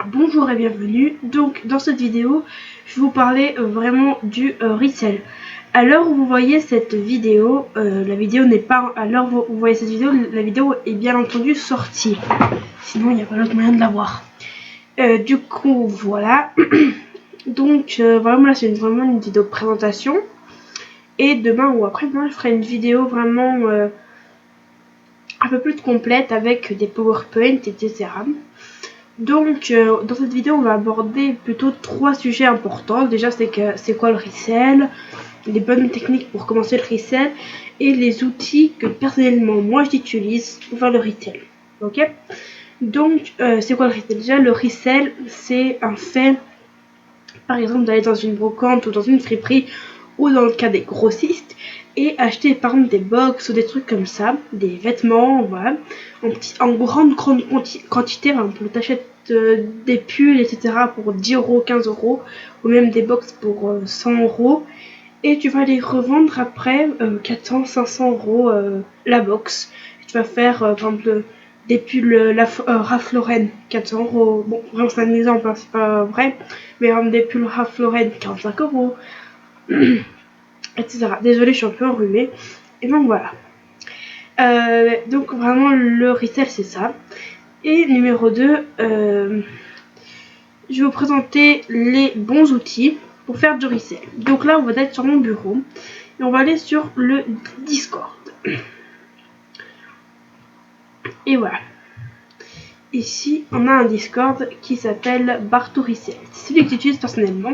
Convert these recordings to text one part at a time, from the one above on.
Bonjour et bienvenue. Donc dans cette vidéo, je vais vous parler vraiment du resell. À l'heure où vous voyez cette vidéo, la vidéo n'est pas... À l'heure où vous voyez cette vidéo, la vidéo est bien entendu sortie. Sinon, il n'y a pas d'autre moyen de la voir. Du coup, voilà. Donc vraiment là, c'est vraiment une vidéo de présentation. Et demain ou après-demain, je ferai une vidéo vraiment un peu plus complète avec des PowerPoint, etc. Donc, dans cette vidéo, on va aborder plutôt 3 sujets importants. Déjà, c'est quoi le resell, les bonnes techniques pour commencer le resell et les outils que personnellement moi j'utilise pour faire le resell. Ok. Donc, c'est quoi le resell? Déjà, le resell, c'est un fait, par exemple, d'aller dans une brocante ou dans une friperie ou dans le cas des grossistes et acheter par exemple des box ou des trucs comme ça, des vêtements, voilà, en grande quantité. Par exemple, t'achètes des pulls, etc. pour 10 euros, 15 euros, ou même des box pour 100 euros, et tu vas les revendre après 400, 500 euros la box. Et tu vas faire par exemple des pulls Ralph Lauren 400 euros. Bon, vraiment c'est un exemple, hein, c'est pas vrai, mais par exemple des pulls Ralph Lauren 45 euros. Etc. Désolée, je suis un peu enrhumée. Et donc voilà. Donc vraiment le resell c'est ça. Et numéro 2, je vais vous présenter les bons outils pour faire du resell. Donc là on va être sur mon bureau et on va aller sur le Discord. Et voilà. Ici on a un Discord qui s'appelle Barto Resell. C'est celui que j'utilise personnellement.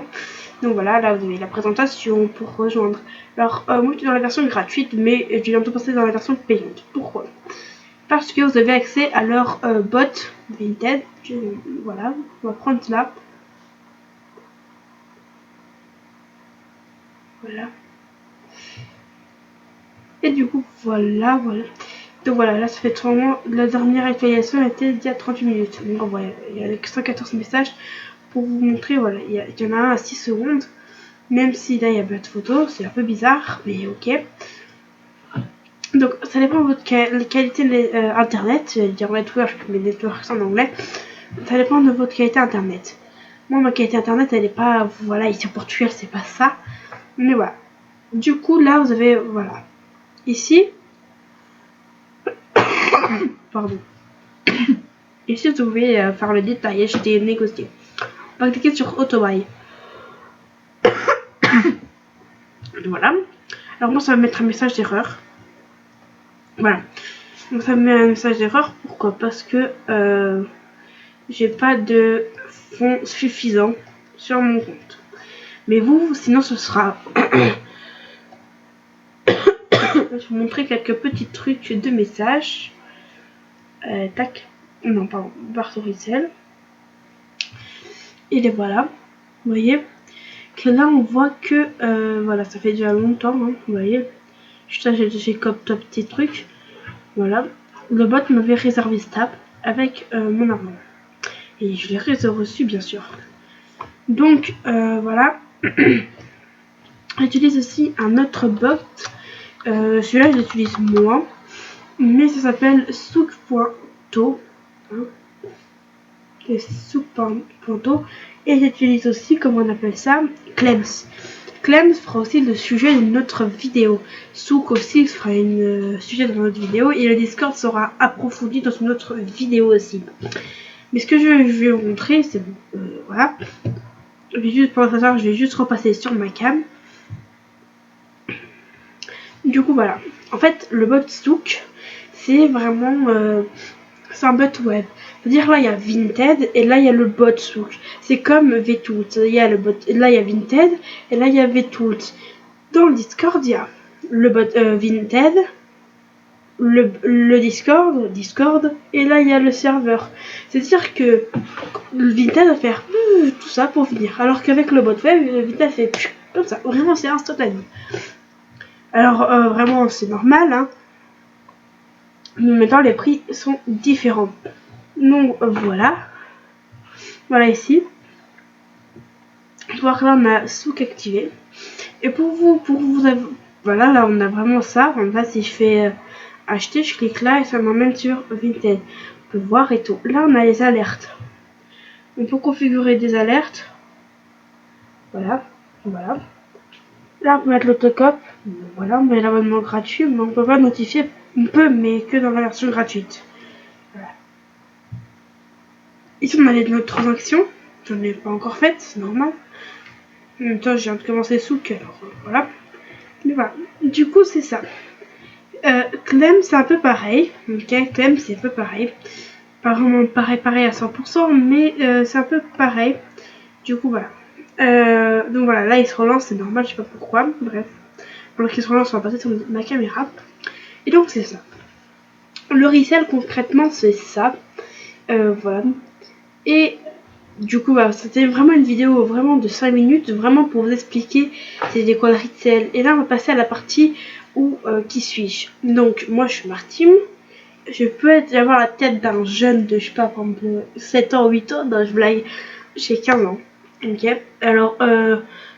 Donc voilà, là vous avez la présentation pour rejoindre. Alors moi je suis dans la version gratuite, mais je vais bientôt passer dans la version payante. Pourquoi? Parce que vous avez accès à leur bot Vinted. Voilà, on va prendre cela. Voilà. Et du coup, voilà. Donc voilà, là ça fait vraiment... La dernière actualisation était d'il y a 38 minutes. Donc voilà, il y a 114 messages pour vous montrer. Voilà, il y en a un à 6 secondes. Même si là il y a pas de photos, c'est un peu bizarre, mais ok. Donc ça dépend de votre qualité internet. Je vais dire network, mais network c'est en anglais. Ça dépend de votre qualité internet. Moi ma qualité internet elle est pas, voilà, ici au Portugal c'est pas ça. Mais voilà. Du coup là vous avez, voilà. Ici. Pardon. Ici vous pouvez faire le détail, acheter, négocier. On va cliquer sur Autobuy. Voilà. Alors moi ça va mettre un message d'erreur. Voilà. Donc ça me met un message d'erreur. Pourquoi? Parce que j'ai pas de fonds suffisants sur mon compte. Mais vous, sinon ce sera... Je vais vous montrer quelques petits trucs de messages. Tac. Non, pardon. Barto Resell. Et les voilà. Vous voyez que là, on voit que... voilà, ça fait déjà longtemps. Hein, vous voyez. J'ai comme top petit truc. Voilà. Le bot m'avait réservé ce tab avec mon argent. Et je l'ai reçu, bien sûr. Donc, voilà. J'utilise aussi un autre bot. Celui-là, je l'utilise moins. Mais ça s'appelle souk.to. Hein. Souk.to. Et j'utilise aussi, comment on appelle ça, Clems. Clems fera aussi le sujet de notre vidéo. Souk aussi fera un sujet dans notre vidéo. Et le Discord sera approfondi dans une autre vidéo aussi. Mais ce que je vais vous montrer, c'est voilà. Je vais juste repasser sur ma cam. Du coup, voilà. En fait, le bot Souk, c'est vraiment... c'est un bot web. C'est-à-dire là, il y a Vinted et là, il y a le bot Souk. C'est comme Vtool. Il y a le bot... Là, il y a Vinted et là, il y a Vtool. Dans le Discord, il y a le bot Vinted, le Discord, et là, il y a le serveur. C'est-à-dire que le Vinted va faire tout ça pour venir. Alors qu'avec le bot web, le Vinted fait comme ça. Vraiment, c'est instantané. Alors, vraiment, c'est normal, hein. Mais maintenant, les prix sont différents. Donc, voilà. Voilà ici. Voir là, on a Souk activé. Et pour vous voilà, là, on a vraiment ça. Là, si je fais acheter, je clique là et ça m'emmène sur Vinted. On peut voir et tout. Là, on a les alertes. On peut configurer des alertes. Voilà. Voilà. Là, on peut mettre l'autocop. Voilà, on met l'abonnement gratuit, mais on peut pas notifier. On peut, mais que dans la version gratuite. Voilà. Ici, on a les notes transactions. J'en ai pas encore faites, c'est normal. En même temps, je viens de commencer Souk, alors voilà. Mais voilà. Du coup, c'est ça. Clem, c'est un peu pareil. Ok, Clem, c'est un peu pareil. Pas vraiment pareil à 100%, mais c'est un peu pareil. Du coup, voilà. Donc voilà, là, il se relance, c'est normal, je sais pas pourquoi. Bref. Pendant qu'il se relance, on va passer sur ma caméra. Et donc, c'est ça. Le resell, concrètement, c'est ça. Voilà. Et du coup, bah, c'était vraiment une vidéo vraiment de 5 minutes, vraiment pour vous expliquer c'était quoi le resell. Et là, on va passer à la partie où qui suis-je. Donc, moi, je suis Martine. Je peux avoir la tête d'un jeune de, je sais pas, par exemple, 7 ans, 8 ans. Non, je blague. J'ai 15 ans. Ok. Alors,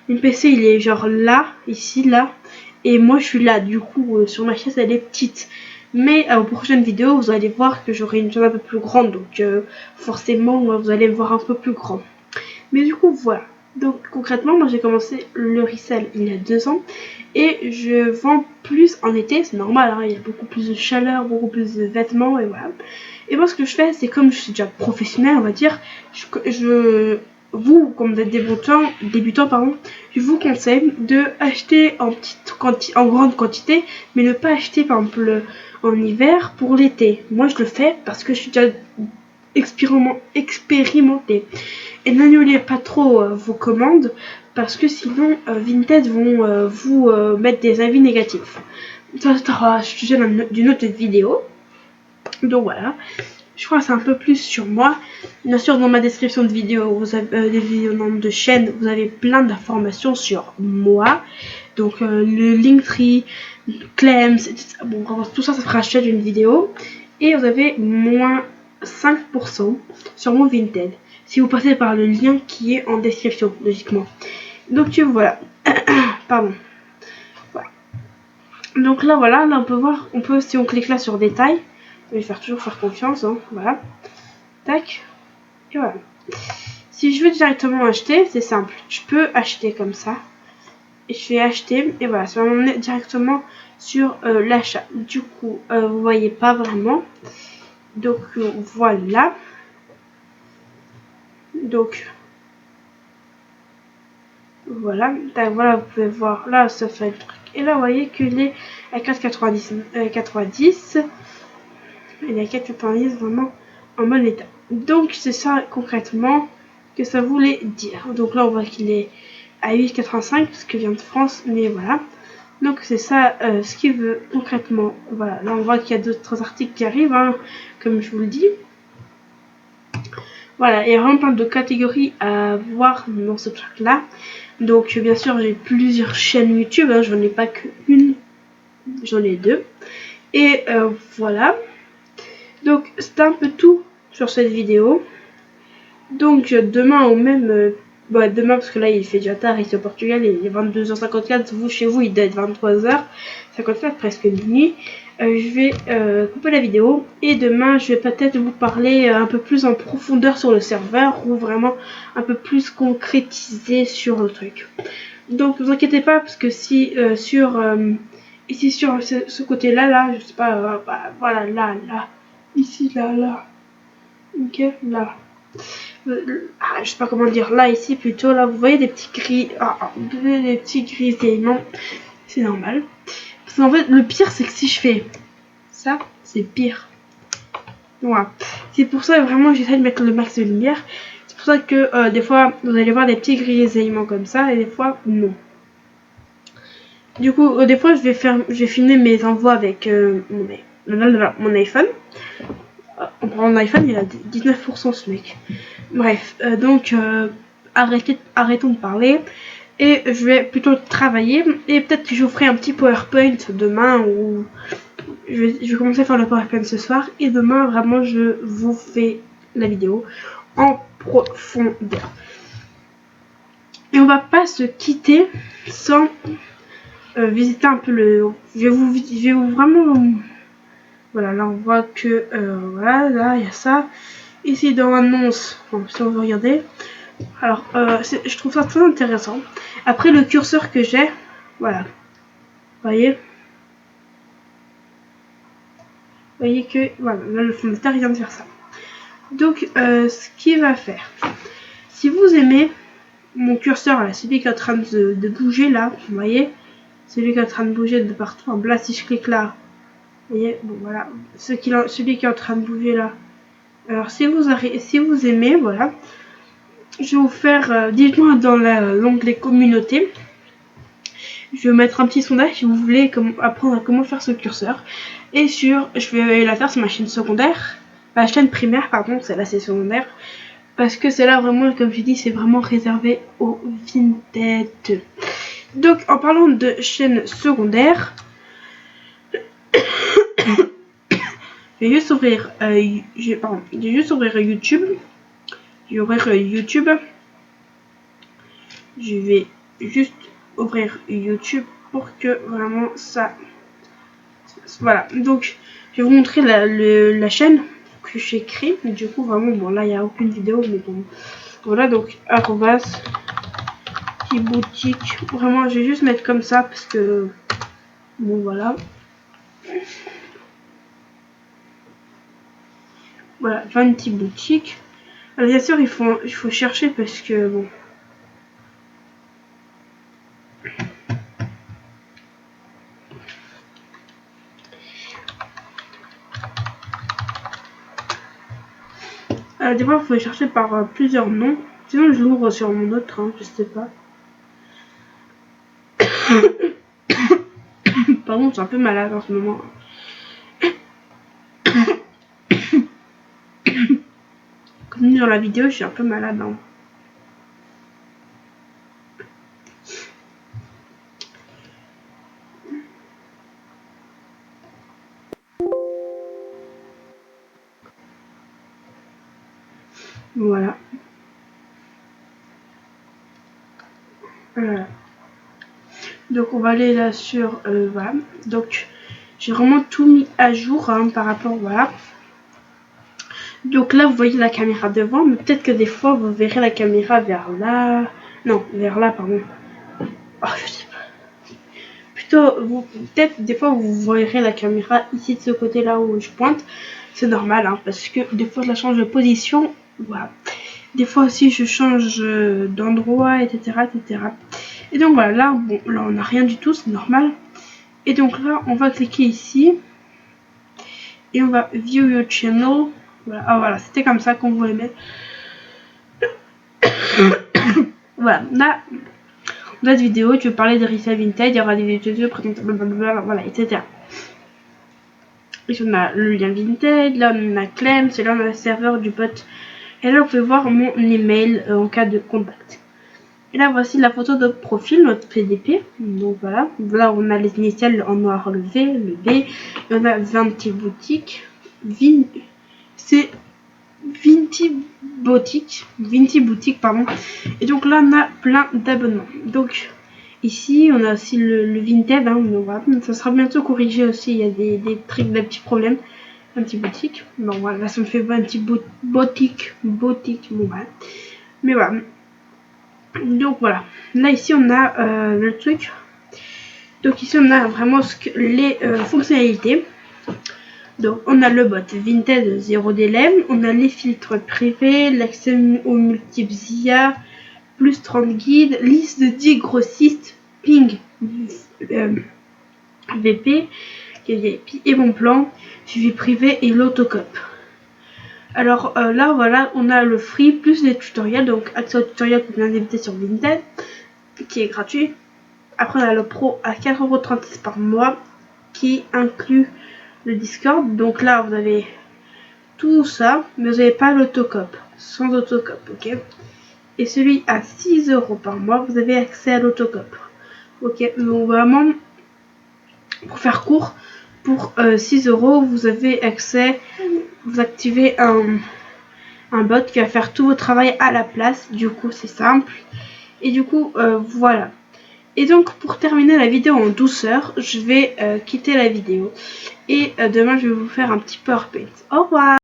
mon PC, il est genre là, ici, là. Et moi, je suis là. Du coup, sur ma chaise, elle est petite. Mais aux prochaines vidéos, vous allez voir que j'aurai une chaise un peu plus grande. Donc, forcément, vous allez me voir un peu plus grand. Mais du coup, voilà. Donc, concrètement, moi, j'ai commencé le resell il y a 2 ans. Et je vends plus en été. C'est normal, hein, il y a beaucoup plus de chaleur, beaucoup plus de vêtements. Et voilà. Et moi, ce que je fais, c'est comme je suis déjà professionnelle, on va dire, vous, comme vous êtes débutant, pardon, je vous conseille de acheter en grande quantité, mais ne pas acheter, par exemple, en hiver pour l'été. Moi, je le fais parce que je suis déjà expérimentée. Et n'annulez pas trop vos commandes parce que sinon Vinted vont vous mettre des avis négatifs. Ça sera sujet d'une autre vidéo. Donc voilà. Je crois que c'est un peu plus sur moi. Bien sûr, dans ma description de vidéo, vous avez des vidéos de chaîne, vous avez plein d'informations sur moi. Donc le Linktree, Clems, etc. Bon, tout ça, ça sera sujet d'une vidéo. Et vous avez moins 5% sur mon Vinted. Si vous passez par le lien qui est en description, logiquement. Donc voilà. Pardon. Voilà. Donc là, voilà, là on peut voir, si on clique là sur détail, je vais toujours faire confiance, hein, voilà. Tac. Et voilà. Si je veux directement acheter, c'est simple. Je peux acheter comme ça. Et je vais acheter. Et voilà, ça va m'emmener directement sur l'achat. Du coup, vous voyez pas vraiment. Donc voilà. Donc voilà. Voilà, vous pouvez voir. Là, ça fait le truc. Et là, vous voyez qu'il est à 4,90. 90. Il est à 4,90 vraiment en bon état. Donc c'est ça concrètement que ça voulait dire. Donc là on voit qu'il est à 8,85 parce qu'il vient de France, mais voilà. Donc c'est ça ce qu'il veut concrètement. Voilà, là on voit qu'il y a d'autres articles qui arrivent, hein, comme je vous le dis. Voilà, il y a vraiment plein de catégories à voir dans ce truc là. Donc bien sûr j'ai plusieurs chaînes YouTube, hein, j'en ai pas qu'une, j'en ai 2. Et voilà. Donc c'est un peu tout sur cette vidéo. Donc demain ou même demain parce que là il fait déjà tard ici au Portugal, il est 22h54, vous chez vous il doit être 23h54, presque minuit. Je vais couper la vidéo et demain je vais peut-être vous parler un peu plus en profondeur sur le serveur ou vraiment un peu plus concrétisé sur le truc. Donc ne vous inquiétez pas parce que si ici sur ce côté là, je sais pas, voilà là, ici là, ok là. Je sais pas comment dire, là ici plutôt, là vous voyez des petits gris, des petits grisaillements, c'est normal. Parce qu'en fait le pire c'est que si je fais ça, c'est pire. Voilà. C'est pour ça vraiment j'essaie de mettre le max de lumière. C'est pour ça que des fois vous allez voir des petits grisaillements comme ça et des fois non. Du coup des fois je vais filmer mes envois avec mon iPhone. On prend mon iPhone, il a 19% ce mec. Bref, donc arrêtons de parler et je vais plutôt travailler et peut-être que je vous ferai un petit PowerPoint demain ou je vais commencer à faire le PowerPoint ce soir et demain vraiment je vous fais la vidéo en profondeur. Et on va pas se quitter sans visiter un peu le... Je vais vous vraiment... Voilà, là on voit que... voilà, là il y a ça. Ici dans l'annonce, bon, si on veut regarder, alors je trouve ça très intéressant. Après le curseur que j'ai, voilà, voyez que voilà, là le fondateur vient de faire ça. Donc ce qu'il va faire, si vous aimez mon curseur là, celui qui est en train de bouger là, vous voyez, celui qui est en train de bouger de partout, là si je clique là, vous voyez, bon voilà, celui qui est en train de bouger là. Alors si vous aimez, voilà, je vais vous faire, dites-moi dans l'onglet communauté, je vais mettre un petit sondage si vous voulez apprendre à comment faire ce curseur. Et je vais la faire sur ma chaîne secondaire, ma chaîne primaire pardon, celle-là c'est secondaire. Parce que c'est là vraiment, comme je dis, c'est vraiment réservé aux Vinted. Donc en parlant de chaîne secondaire, je vais juste ouvrir, YouTube. Je vais ouvrir YouTube. Je vais juste ouvrir YouTube pour que vraiment ça... Voilà, donc je vais vous montrer la chaîne que j'ai créée. Du coup, vraiment, bon là, il n'y a aucune vidéo, mais bon... Voilà, donc arrobas boutique. Vraiment, je vais juste mettre comme ça parce que... Bon, voilà. Voilà, Vanity Boutique. Alors, bien sûr, il faut chercher parce que, bon... des fois, il faut chercher par plusieurs noms. Sinon, je l'ouvre sur mon autre, hein, je sais pas. Pardon, je suis un peu malade en ce moment. Comme dit dans la vidéo, je suis un peu malade. Hein. Voilà. Donc on va aller là sur voilà. Donc j'ai vraiment tout mis à jour hein, par rapport voilà. Donc là vous voyez la caméra devant, mais peut-être que des fois vous verrez la caméra vers là. Non, vers là pardon. Oh, je sais pas. Plutôt peut-être des fois vous verrez la caméra ici de ce côté là où je pointe. C'est normal hein, parce que des fois je la change de position. Voilà. Des fois aussi je change d'endroit, etc., etc. Et donc voilà, là, bon, là on n'a rien du tout, c'est normal. Et donc là, on va cliquer ici. Et on va View Your Channel. Voilà, ah voilà, c'était comme ça qu'on voulait mettre. Voilà, là, dans cette vidéo, tu veux parler de resale vintage, il y aura des vidéos présentées, blablabla, voilà, etc. Ici on a le lien vintage, là on a Clem, c'est là on a le serveur du bot. Et là, vous pouvez voir mon email en cas de contact. Et là, voici la photo de profil, notre PDP. Donc voilà. Là, on a les initiales en noir, le V, le B. Et on a Vanity Boutique. C'est Vinty Boutique, pardon. Et donc là, on a plein d'abonnements. Donc ici, on a aussi le Vinted. Hein, donc voilà. Ça sera bientôt corrigé aussi. Il y a des petits problèmes. Un petit boutique. Bon, voilà. Là, ça me fait un petit boutique. Bon, voilà. Mais voilà. Donc voilà, là ici on a le truc. Donc ici on a vraiment les fonctionnalités. Donc on a le bot Vinted 0 délai, on a les filtres privés, l'accès aux multiples IA, plus 30 guides, liste de 10 grossistes, ping VP, et bon plan, suivi privé et l'autocop. Alors là voilà, on a le free plus les tutoriels, donc accès au tutoriel que vient d'éviter sur Vinted, qui est gratuit. Après on a le pro à 4,36 € par mois, qui inclut le Discord. Donc là vous avez tout ça, mais vous n'avez pas l'autocop, sans autocop, ok. Et celui à 6 € par mois, vous avez accès à l'autocop, ok. Donc vraiment, pour faire court, pour 6 € vous avez accès, vous activez un bot qui va faire tout votre travail à la place. Du coup c'est simple. Et du coup voilà. Et donc pour terminer la vidéo en douceur, je vais quitter la vidéo. Et demain je vais vous faire un petit PowerPoint. Au revoir.